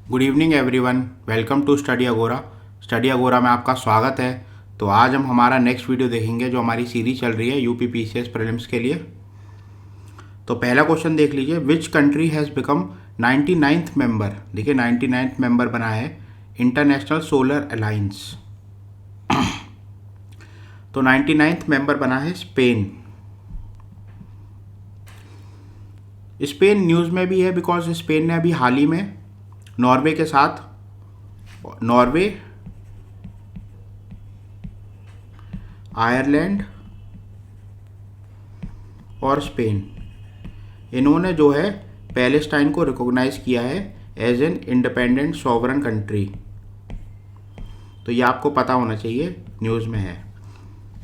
Good evening everyone, welcome to study agora. Study agora में आपका स्वागत है। तो आज हम हमारा नेक्स्ट वीडियो देखेंगे जो हमारी सीरीज चल रही है यूपी पीसीएस प्रीलिम्स के लिए। तो पहला क्वेश्चन देख लीजिए, which country has become 99th member. देखिए 99th मेंबर बना है इंटरनेशनल सोलर अलायंस। तो 99th मेंबर बना है स्पेन। स्पेन न्यूज़ में भी है बिकॉज स्पेन ने अभी हाल ही में नॉर्वे के साथ, नॉर्वे, आयरलैंड और स्पेन, इन्होंने जो है पैलेस्टाइन को रिकॉग्नाइज किया है as an independent sovereign country. तो ये आपको पता होना चाहिए, न्यूज़ में है।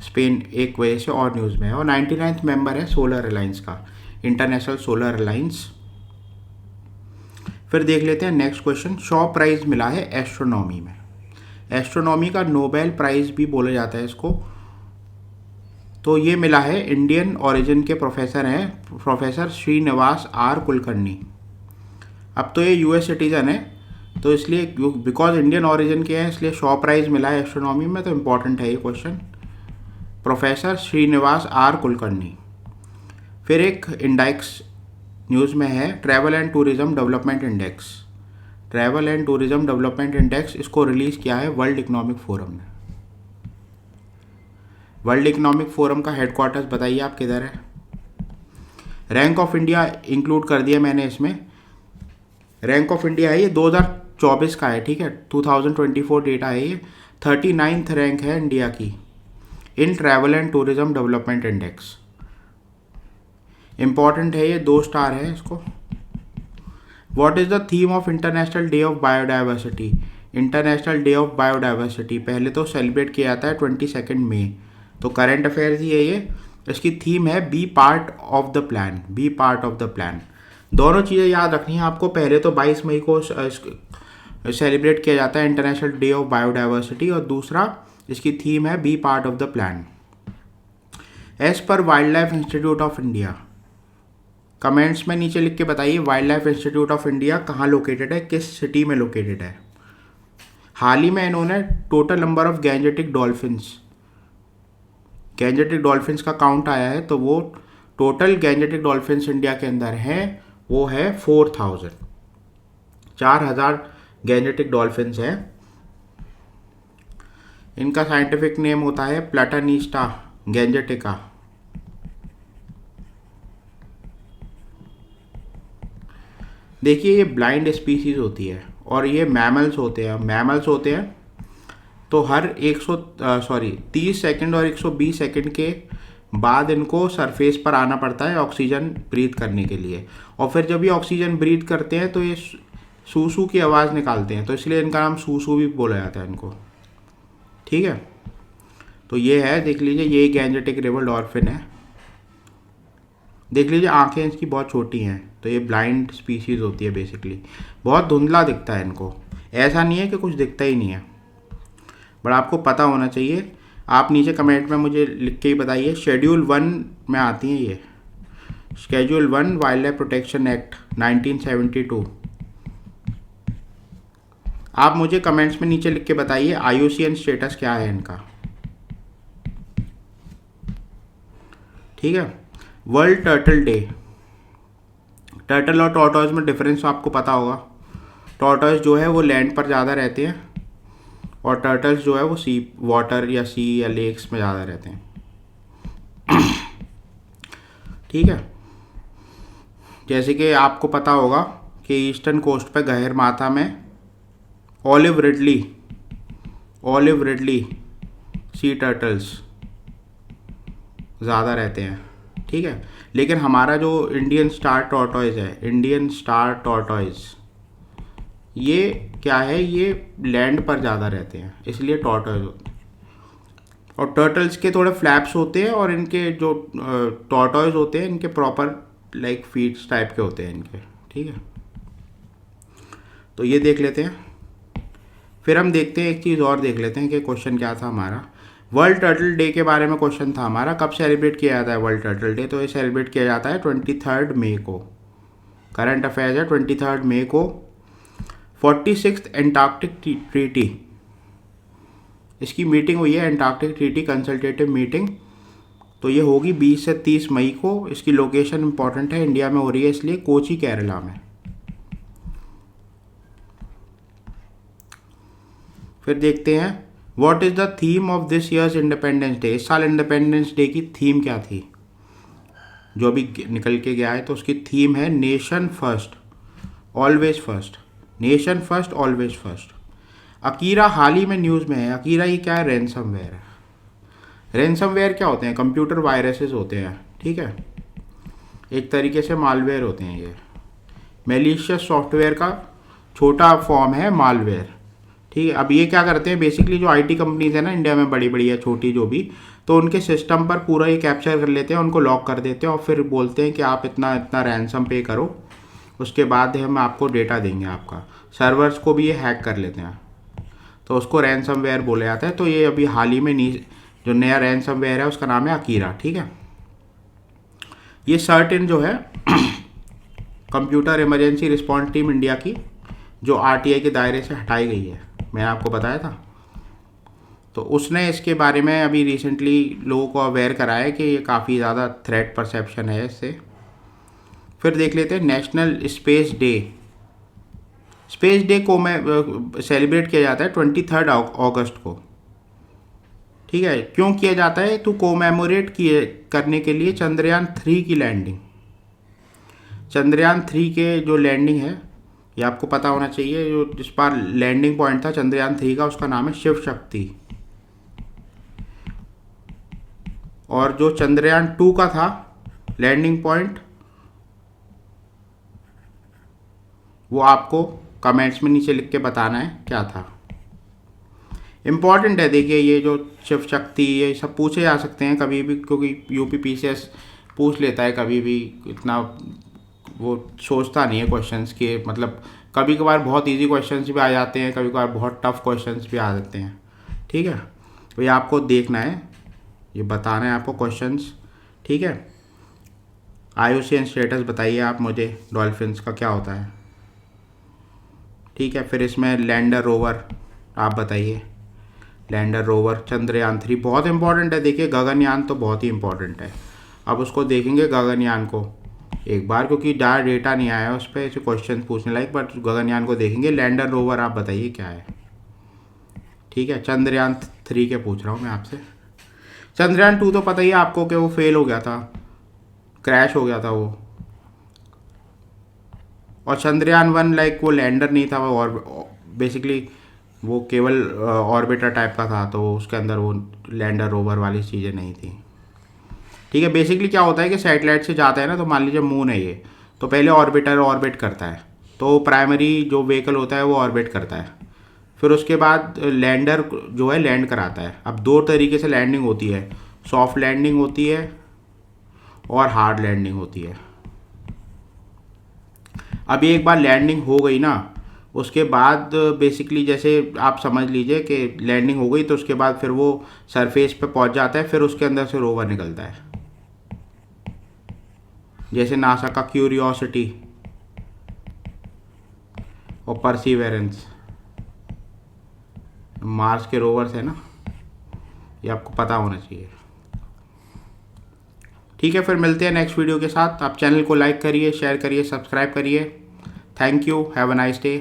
स्पेन एक वजह से और न्यूज़ में है, और 99th मेंबर है सोलर अलायंस का, इंटरनेशनल सोलर अलायंस। फिर देख लेते हैं नेक्स्ट क्वेश्चन। शॉ प्राइज़ मिला है एस्ट्रोनॉमी में। एस्ट्रोनॉमी का नोबेल प्राइज़ भी बोला जाता है इसको। तो ये मिला है, इंडियन ओरिजिन के प्रोफेसर हैं, प्रोफेसर श्रीनिवास आर कुलकर्णी। अब तो ये यूएस सिटीज़न है, तो इसलिए बिकॉज इंडियन ओरिजिन के हैं इसलिए शॉ प्राइज़ मिला है एस्ट्रोनॉमी में। तो इम्पॉर्टेंट है ये question, professor Srinivas R Kulkarni. फिर एक इंडेक्स न्यूज़ में है, travel and tourism development index. Travel and tourism development index, इसको रिलीज़ किया है वर्ल्ड इकोनॉमिक फोरम ने। वर्ल्ड इकोनॉमिक फोरम का हेडक्वार्टर्स बताइए आप किधर है। रैंक ऑफ इंडिया इंक्लूड कर दिया मैंने इसमें। रैंक ऑफ इंडिया है ये 2024 का है, ठीक है, 2024 डेटा है ये। 39th रैंक है इंडिया की इन travel and tourism development index. Important है ये, 2 स्टार है इसको। What is the theme of international day of biodiversity. International day of biodiversity पहले तो सेलिब्रेट किया जाता है 22 मई। तो करंट अफेयर्स ही है ये। इसकी थीम है be part of the plan. Be part of the plan, दोनों चीज़ें याद रखनी है आपको। पहले तो 22 मई को सेलिब्रेट किया जाता है इंटरनेशनल डे ऑफ बायोडाइवर्सिटी, और दूसरा इसकी थीम है be part of the plan. एज पर wild life institute of India, comments में नीचे लिख के बताइए wild life institute of India कहाँ लोकेटेड है, किस सिटी में लोकेटेड है। हाल ही में इन्होंने total number of Gangetic dolphins का काउंट आया है, तो वो टोटल गैंजेटिक डॉल्फिन्स इंडिया के अंदर हैं वो है 4,000 गैंजेटिक डॉल्फिन्स हैं। इनका साइंटिफिक नेम होता है प्लाटानिस्टा गैंजेटिका। देखिए ये ब्लाइंड स्पीसीज होती है और ये मैमल्स होते हैं। तो हर 30 सेकंड और 120 सेकंड के बाद इनको सरफेस पर आना पड़ता है ऑक्सीजन ब्रीथ करने के लिए, और फिर जब ये ऑक्सीजन ब्रीथ करते हैं तो ये सूसू की आवाज़ निकालते हैं, तो इसलिए इनका नाम सूसू भी बोला जाता है इनको, ठीक है। तो ये है, देख लीजिए, ये गैंजेटिक रिवर डॉल्फिन है। देख लीजिए आंखें इसकी बहुत छोटी हैं, तो ये ब्लाइंड स्पीसीज़ होती है बेसिकली। बहुत धुंधला दिखता है इनको, ऐसा नहीं है कि कुछ दिखता ही नहीं है, बट आपको पता होना चाहिए। आप नीचे कमेंट में मुझे लिख के ही बताइए। शेड्यूल 1 में आती हैं ये, schedule 1 wild life protection act 1972। आप मुझे कमेंट्स में नीचे लिख के बताइए IUCN स्टेटस क्या है इनका, ठीक है। World turtle day. टर्टल और टॉर्टॉइज में डिफरेंस आपको पता होगा। टॉर्टॉइज जो है वो लैंड पर ज़्यादा रहते हैं, और टर्टल्स जो है वो सी वाटर या सी या लेक्स में ज़्यादा रहते हैं, ठीक है। जैसे कि आपको पता होगा कि ईस्टर्न कोस्ट पे गहर माथा में ऑलिव रिडली सी टर्टल्स ज़्यादा रहते हैं, ठीक है। लेकिन हमारा जो इंडियन स्टार टॉर्टॉइज ये क्या है, ये लैंड पर ज़्यादा रहते हैं, इसलिए टॉर्टॉइज होते हैं। और टर्टल्स के थोड़े फ्लैप्स होते हैं, और इनके जो टॉर्टॉइज होते हैं इनके प्रॉपर लाइक फीट्स टाइप के होते हैं इनके, ठीक है। तो ये देख लेते हैं। फिर हम देखते हैं, एक चीज़ और देख लेते हैं कि क्वेश्चन क्या था हमारा। वर्ल्ड टर्टल डे के बारे में क्वेश्चन था हमारा, कब सेलिब्रेट किया जाता है वर्ल्ड टर्टल डे। तो ये सेलिब्रेट किया जाता है 23 मई को। करंट अफेयर्स है 23 मई को। 46th एंटार्क्टिक ट्रीटी, इसकी मीटिंग हुई है, एंटार्क्टिक ट्रीटी कंसल्टेटिव मीटिंग। तो ये होगी 20 से 30 मई को। इसकी लोकेशन इंपॉर्टेंट है, इंडिया में हो रही है, इसलिए कोची केरला में। फिर देखते हैं what is the theme of this years independence day. इस साल इंडिपेंडेंस डे की थीम क्या थी, जो अभी निकल के गया है, तो उसकी थीम है nation first always first. Nation first always first. Akira हाल ही में न्यूज़ में है। अकीरा ये क्या है, रैनसमवेयर है। रैनसमवेयर क्या होते हैं, कंप्यूटर वायरसेस होते हैं, ठीक है, एक तरीके से मालवेयर होते हैं। ये मेलिशियस सॉफ्टवेयर का छोटा फॉर्म है मालवेयर, ठीक है। अब ये क्या करते हैं, बेसिकली जो आईटी कंपनीज है ना इंडिया में, बड़ी बड़ी या छोटी जो भी, तो उनके सिस्टम पर पूरा ये कैप्चर कर लेते हैं, उनको लॉक कर देते हैं और फिर बोलते हैं कि आप इतना इतना रैनसम पे करो, उसके बाद हम आपको डेटा देंगे आपका। सर्वर्स को भी ये हैक कर लेते हैं, तो उसको रैनसमवेयर बोला जाता है। तो ये अभी हाल ही में जो नया रैनसमवेयर है उसका नाम है अकीरा, ठीक है। ये सर्टेन जो है computer emergency response team India की, जो आरटीआई के दायरे से हटाई गई है, मैंने आपको बताया था। तो उसने इसके बारे में अभी रिसेंटली लोगों को अवेयर कराया है कि ये काफ़ी ज़्यादा थ्रेट परसेप्शन है इससे। फिर देख लेते हैं national space day. Space day को मैं सेलिब्रेट किया जाता है 23 अगस्त को, ठीक है। क्यों किया जाता है, तो कोमेमोरेट किए करने के लिए चंद्रयान 3 की लैंडिंग। चंद्रयान 3 के जो लैंडिंग है ये आपको पता होना चाहिए। जो जिस बार लैंडिंग पॉइंट था चंद्रयान 3 का, उसका नाम है शिव शक्ति। और जो चंद्रयान 2 का था लैंडिंग पॉइंट, वो आपको कमेंट्स में नीचे लिख के बताना है क्या था। इम्पॉर्टेंट है, देखिए ये जो शिव शक्ति ये सब पूछे जा सकते हैं कभी भी, क्योंकि यूपीपीसीएस पूछ लेता है कभी भी, इतना वो सोचता नहीं है क्वेश्चंस के, मतलब कभी कभार बहुत इजी क्वेश्चंस भी आ जाते हैं, कभी कभार बहुत टफ क्वेश्चंस भी आ जाते हैं, ठीक है। तो ये आपको देखना है, ये बताना है आपको क्वेश्चंस, ठीक है। IUCN स्टेटस बताइए आप मुझे, डॉल्फिन्स का क्या होता है, ठीक है। फिर इसमें लैंडर रोवर आप बताइए, लैंडर रोवर चंद्रयान 3 बहुत इंपॉर्टेंट है। देखिए गगनयान तो बहुत ही इंपॉर्टेंट है। अब उसको देखेंगे गगनयान को एक बार, क्योंकि ज़्यादा डेटा नहीं आया उस पर ऐसे क्वेश्चन पूछने लायक, बट गगनयान को देखेंगे। लैंडर रोवर आप बताइए क्या है, ठीक है। चंद्रयान 3 के पूछ रहा हूँ मैं आपसे। चंद्रयान 2 तो पता ही है आपको कि वो फेल हो गया था, क्रैश हो गया था वो। और चंद्रयान 1 लाइक वो लैंडर नहीं था, वो और बेसिकली वो केवल ऑर्बिटर टाइप का था, तो उसके अंदर वो लैंडर रोवर वाली चीज़ें नहीं थी, ठीक है। बेसिकली क्या होता है कि सैटेलाइट से जाता है ना, तो मान लीजिए मून है ये, तो पहले ऑर्बिटर ऑर्बिट करता है, तो प्राइमरी जो व्हीकल होता है वो ऑर्बिट करता है, फिर उसके बाद लैंडर जो है लैंड कराता है। अब दो तरीके से लैंडिंग होती है, सॉफ्ट लैंडिंग होती है और हार्ड लैंडिंग होती है। अब एक बार लैंडिंग हो गई ना, उसके बाद बेसिकली जैसे आप समझ लीजिए कि लैंडिंग हो गई, तो उसके बाद फिर वो सरफेस पे पहुंच जाता है, फिर उसके अंदर से रोवर निकलता है। जैसे नासा का क्यूरियोसिटी और परसीवेरेंस, मार्स के रोवर्स है ना, ये आपको पता होना चाहिए, ठीक है। फिर मिलते हैं नेक्स्ट वीडियो के साथ। आप चैनल को लाइक करिए, शेयर करिए, सब्सक्राइब करिए। Thank you, have a nice day.